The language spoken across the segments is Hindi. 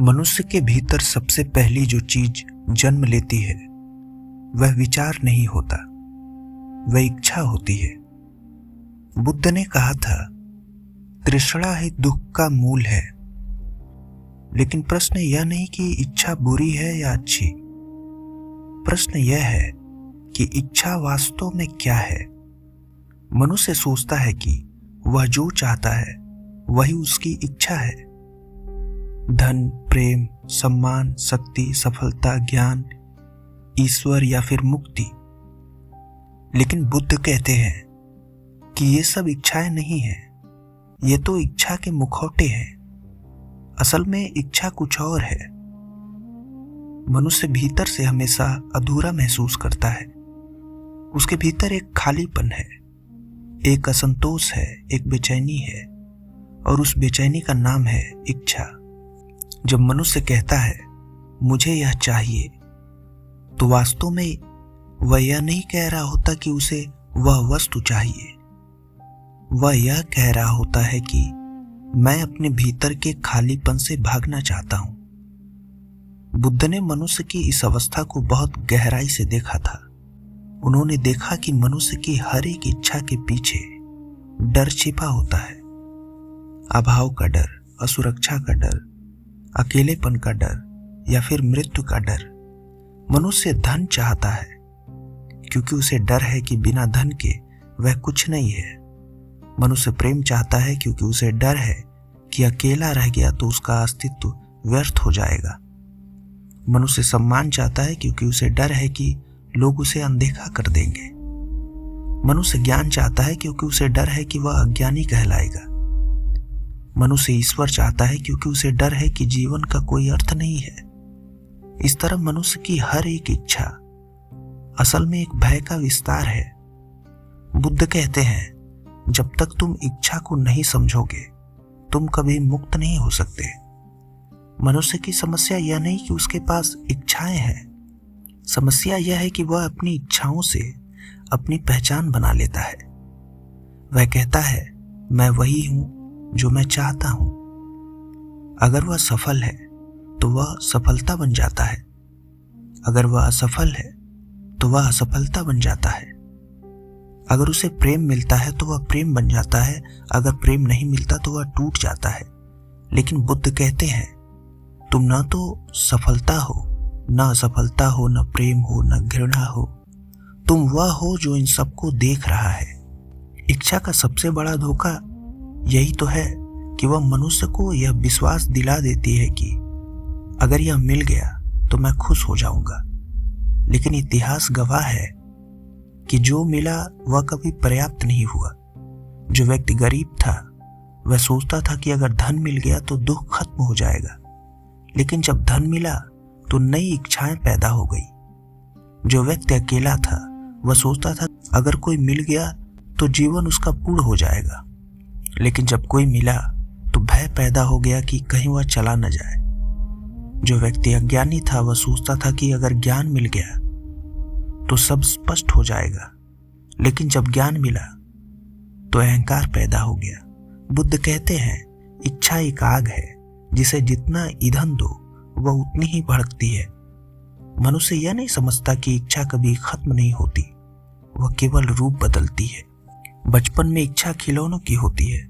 मनुष्य के भीतर सबसे पहली जो चीज जन्म लेती है वह विचार नहीं होता, वह इच्छा होती है। बुद्ध ने कहा था, तृष्णा ही दुख का मूल है। लेकिन प्रश्न यह नहीं कि इच्छा बुरी है या अच्छी। प्रश्न यह है कि इच्छा वास्तव में क्या है। मनुष्य सोचता है कि वह जो चाहता है वही उसकी इच्छा है। धन, प्रेम, सम्मान, शक्ति, सफलता, ज्ञान, ईश्वर या फिर मुक्ति। लेकिन बुद्ध कहते हैं कि ये सब इच्छाएं नहीं हैं, ये तो इच्छा के मुखौटे हैं। असल में इच्छा कुछ और है। मनुष्य भीतर से हमेशा अधूरा महसूस करता है। उसके भीतर एक खालीपन है, एक असंतोष है, एक बेचैनी है, और उस बेचैनी का नाम है इच्छा। जब मनुष्य कहता है मुझे यह चाहिए, तो वास्तव में वह यह नहीं कह रहा होता कि उसे वह वस्तु चाहिए। वह यह कह रहा होता है कि मैं अपने भीतर के खालीपन से भागना चाहता हूं। बुद्ध ने मनुष्य की इस अवस्था को बहुत गहराई से देखा था। उन्होंने देखा कि मनुष्य की हर एक इच्छा के पीछे डर छिपा होता है। अभाव का डर, असुरक्षा का डर, अकेलेपन का डर या फिर मृत्यु का डर। मनुष्य धन चाहता है क्योंकि उसे डर है कि बिना धन के वह कुछ नहीं है। मनुष्य प्रेम चाहता है क्योंकि उसे डर है कि अकेला रह गया तो उसका अस्तित्व व्यर्थ हो जाएगा। मनुष्य सम्मान चाहता है क्योंकि उसे डर है कि लोग उसे अनदेखा कर देंगे। मनुष्य ज्ञान चाहता है क्योंकि उसे डर है कि वह अज्ञानी कहलाएगा। मनुष्य ईश्वर चाहता है क्योंकि उसे डर है कि जीवन का कोई अर्थ नहीं है। इस तरह मनुष्य की हर एक इच्छा असल में एक भय का विस्तार है। बुद्ध कहते हैं, जब तक तुम इच्छा को नहीं समझोगे तुम कभी मुक्त नहीं हो सकते। मनुष्य की समस्या यह नहीं कि उसके पास इच्छाएं हैं, समस्या यह है कि वह अपनी इच्छाओं से अपनी पहचान बना लेता है। वह कहता है, मैं वही हूं जो मैं चाहता हूं। अगर वह सफल है तो वह सफलता बन जाता है, अगर वह असफल है तो वह असफलता बन जाता है। अगर उसे प्रेम मिलता है तो वह प्रेम बन जाता है, अगर प्रेम नहीं मिलता तो वह टूट जाता है। लेकिन बुद्ध कहते हैं, तुम न तो सफलता हो, न असफलता हो, न प्रेम हो, न घृणा हो। तुम वह हो जो इन सबको देख रहा है। इच्छा का सबसे बड़ा धोखा यही तो है कि वह मनुष्य को यह विश्वास दिला देती है कि अगर यह मिल गया तो मैं खुश हो जाऊंगा। लेकिन इतिहास गवाह है कि जो मिला वह कभी पर्याप्त नहीं हुआ। जो व्यक्ति गरीब था वह सोचता था कि अगर धन मिल गया तो दुख खत्म हो जाएगा। लेकिन जब धन मिला तो नई इच्छाएं पैदा हो गई। जो व्यक्ति अकेला था वह सोचता था अगर कोई मिल गया तो जीवन उसका पूर्ण हो जाएगा। लेकिन जब कोई मिला तो भय पैदा हो गया कि कहीं वह चला न जाए। जो व्यक्ति अज्ञानी था वह सोचता था कि अगर ज्ञान मिल गया तो सब स्पष्ट हो जाएगा। लेकिन जब ज्ञान मिला तो अहंकार पैदा हो गया। बुद्ध कहते हैं, इच्छा एक आग है जिसे जितना ईंधन दो वह उतनी ही भड़कती है। मनुष्य यह नहीं समझता कि इच्छा कभी खत्म नहीं होती, वह केवल रूप बदलती है। बचपन में इच्छा खिलौनों की होती है,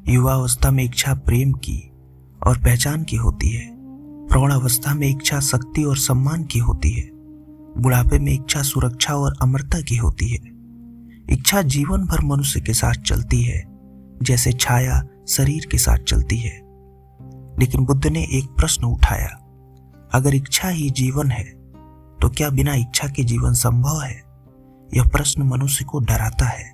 युवावस्था में इच्छा प्रेम की और पहचान की होती है, प्रौढ़ावस्था में इच्छा शक्ति और सम्मान की होती है, बुढ़ापे में इच्छा सुरक्षा और अमरता की होती है। इच्छा जीवन भर मनुष्य के साथ चलती है, जैसे छाया शरीर के साथ चलती है। लेकिन बुद्ध ने एक प्रश्न उठाया, अगर इच्छा ही जीवन है तो क्या बिना इच्छा के जीवन संभव है? यह प्रश्न मनुष्य को डराता है,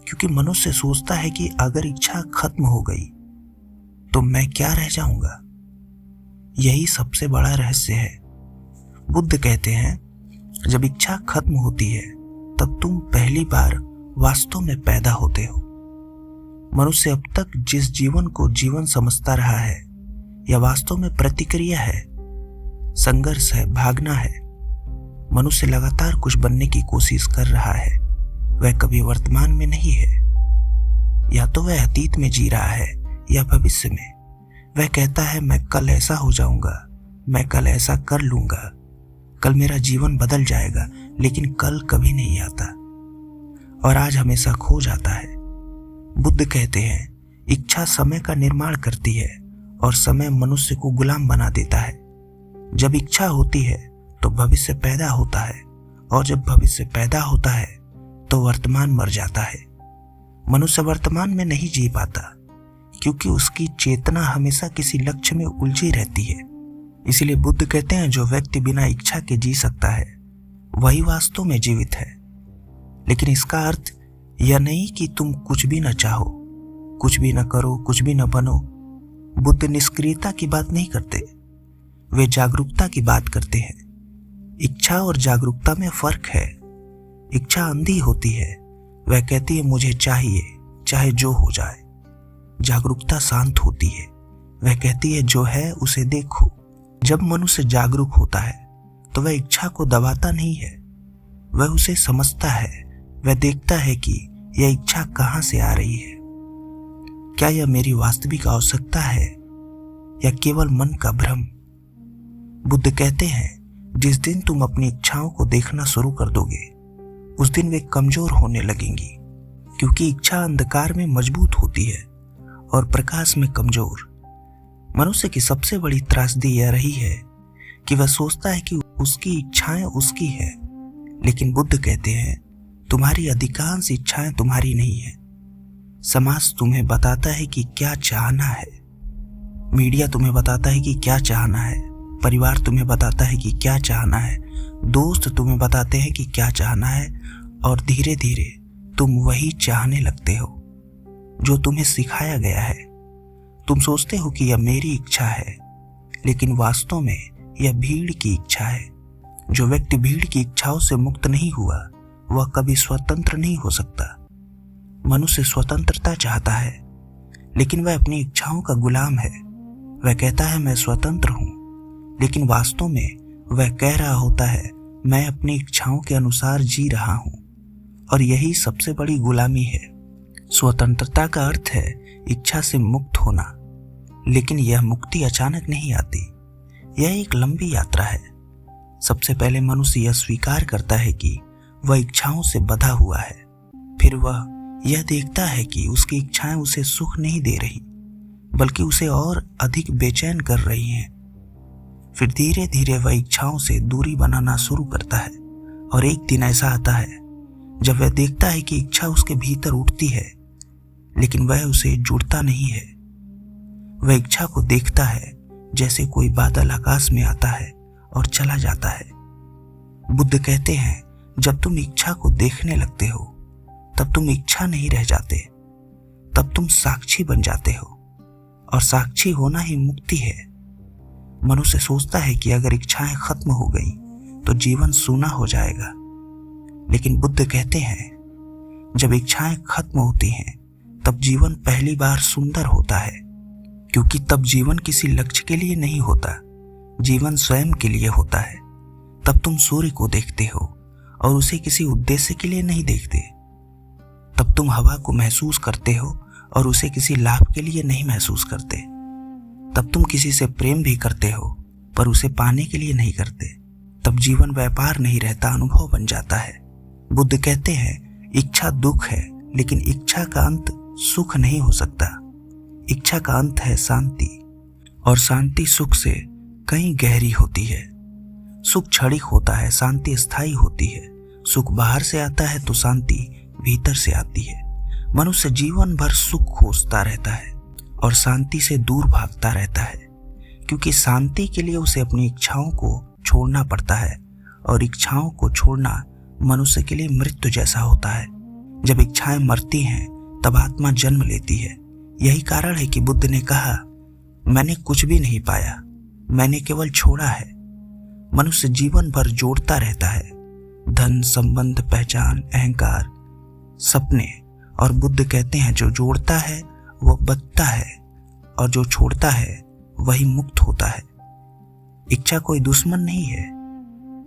क्योंकि मनुष्य सोचता है कि अगर इच्छा खत्म हो गई तो मैं क्या रह जाऊंगा। यही सबसे बड़ा रहस्य है। बुद्ध कहते हैं, जब इच्छा खत्म होती है तब तुम पहली बार वास्तव में पैदा होते हो। मनुष्य अब तक जिस जीवन को जीवन समझता रहा है यह वास्तव में प्रतिक्रिया है, संघर्ष है, भागना है। मनुष्य लगातार कुछ बनने की कोशिश कर रहा है, वह कभी वर्तमान में नहीं है। या तो वह अतीत में जी रहा है या भविष्य में। वह कहता है मैं कल ऐसा हो जाऊंगा, मैं कल ऐसा कर लूंगा, कल मेरा जीवन बदल जाएगा, लेकिन कल कभी नहीं आता और आज हमेशा खो जाता है। बुद्ध कहते हैं इच्छा समय का निर्माण करती है और समय मनुष्य को गुलाम बना देता है। जब इच्छा होती है तो भविष्य पैदा होता है और जब भविष्य पैदा होता है तो वर्तमान मर जाता है। मनुष्य वर्तमान में नहीं जी पाता क्योंकि उसकी चेतना हमेशा किसी लक्ष्य में उलझी रहती है। इसलिए बुद्ध कहते हैं जो व्यक्ति बिना इच्छा के जी सकता है वही वास्तव में जीवित है। लेकिन इसका अर्थ यह नहीं कि तुम कुछ भी न चाहो, कुछ भी न करो, कुछ भी न बनो। बुद्ध निष्क्रियता की बात नहीं करते, वे जागरूकता की बात करते हैं। इच्छा और जागरूकता में फर्क है। इच्छा अंधी होती है, वह कहती है मुझे चाहिए चाहे जो हो जाए। जागरूकता शांत होती है, वह कहती है जो है उसे देखो। जब मनुष्य जागरूक होता है तो वह इच्छा को दबाता नहीं है, वह उसे समझता है। वह देखता है कि यह इच्छा कहां से आ रही है, क्या यह मेरी वास्तविक आवश्यकता है या केवल मन का भ्रम। बुद्ध कहते हैं जिस दिन तुम अपनी इच्छाओं को देखना शुरू कर दोगे उस दिन वे कमजोर होने लगेंगी, क्योंकि इच्छा अंधकार में मजबूत होती है और प्रकाश में कमजोर। मनुष्य की सबसे बड़ी त्रासदी यह रही है कि वह सोचता है कि उसकी इच्छाएं उसकी है, लेकिन बुद्ध कहते हैं तुम्हारी अधिकांश इच्छाएं तुम्हारी नहीं है। समाज तुम्हें बताता है कि क्या चाहना है, मीडिया तुम्हें बताता है कि क्या चाहना है, परिवार तुम्हें बताता है कि क्या चाहना है, दोस्त तुम्हें बताते हैं कि क्या चाहना है, और धीरे धीरे तुम वही चाहने लगते हो जो तुम्हें सिखाया गया है। तुम सोचते हो कि यह मेरी इच्छा है, लेकिन वास्तव में यह भीड़ की इच्छा है। जो व्यक्ति भीड़ की इच्छाओं से मुक्त नहीं हुआ वह कभी स्वतंत्र नहीं हो सकता। मनुष्य स्वतंत्रता चाहता है, लेकिन वह अपनी इच्छाओं का गुलाम है। वह कहता है मैं स्वतंत्र हूं, लेकिन वास्तव में वह कह रहा होता है मैं अपनी इच्छाओं के अनुसार जी रहा हूं, और यही सबसे बड़ी गुलामी है। स्वतंत्रता का अर्थ है इच्छा से मुक्त होना, लेकिन यह मुक्ति अचानक नहीं आती, यह एक लंबी यात्रा है। सबसे पहले मनुष्य यह स्वीकार करता है कि वह इच्छाओं से बंधा हुआ है। फिर वह यह देखता है कि उसकी इच्छाएं उसे सुख नहीं दे रही, बल्कि उसे और अधिक बेचैन कर रही हैं। फिर धीरे धीरे वह इच्छाओं से दूरी बनाना शुरू करता है, और एक दिन ऐसा आता है जब वह देखता है कि इच्छा उसके भीतर उठती है, लेकिन वह उसे जुड़ता नहीं है। वह इच्छा को देखता है जैसे कोई बादल आकाश में आता है और चला जाता है। बुद्ध कहते हैं जब तुम इच्छा को देखने लगते हो तब तुम इच्छा नहीं रह जाते, तब तुम साक्षी बन जाते हो, और साक्षी होना ही मुक्ति है। मनुष्य सोचता है कि अगर इच्छाएं खत्म हो गई तो जीवन सूना हो जाएगा, लेकिन बुद्ध कहते हैं जब इच्छाएं खत्म होती हैं तब जीवन पहली बार सुंदर होता है, क्योंकि तब जीवन किसी लक्ष्य के लिए नहीं होता, जीवन स्वयं के लिए होता है। तब तुम सूर्य को देखते हो और उसे किसी उद्देश्य के लिए नहीं देखते। तब तुम हवा को महसूस करते हो और उसे किसी लाभ के लिए नहीं महसूस करते। तब तुम किसी से प्रेम भी करते हो पर उसे पाने के लिए नहीं करते। तब जीवन व्यापार नहीं रहता, अनुभव बन जाता है। बुद्ध कहते हैं इच्छा दुख है, लेकिन इच्छा का अंत सुख नहीं हो सकता। इच्छा का अंत है शांति, और शांति सुख से कहीं गहरी होती है। सुख क्षणिक होता है, शांति स्थायी होती है। सुख बाहर से आता है तो शांति भीतर से आती है। मनुष्य जीवन भर सुख खोजता रहता है और शांति से दूर भागता रहता है, क्योंकि शांति के लिए उसे अपनी इच्छाओं को छोड़ना पड़ता है, और इच्छाओं को छोड़ना मनुष्य के लिए मृत्यु जैसा होता है। जब इच्छाएं मरती हैं तब आत्मा जन्म लेती है। यही कारण है कि बुद्ध ने कहा मैंने कुछ भी नहीं पाया, मैंने केवल छोड़ा है। मनुष्य जीवन भर जोड़ता रहता है, धन, संबंध, पहचान, अहंकार, सपने, और बुद्ध कहते हैं जो जोड़ता है वो बचता है, और जो छोड़ता है वही मुक्त होता है। इच्छा कोई दुश्मन नहीं है,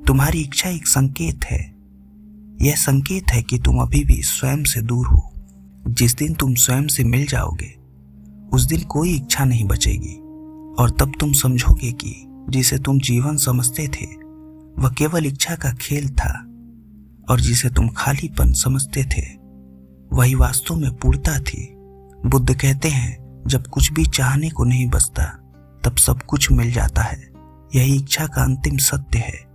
तुम्हारी इच्छा एक संकेत है। यह संकेत है कि तुम अभी भी स्वयं से दूर हो। जिस दिन तुम स्वयं से मिल जाओगे उस दिन कोई इच्छा नहीं बचेगी, और तब तुम समझोगे कि जिसे तुम जीवन समझते थे वह केवल इच्छा का खेल था, और जिसे तुम खालीपन समझते थे वही वास्तव में पूर्णता थी। बुद्ध कहते हैं, जब कुछ भी चाहने को नहीं बचता तब सब कुछ मिल जाता है। यही इच्छा का अंतिम सत्य है।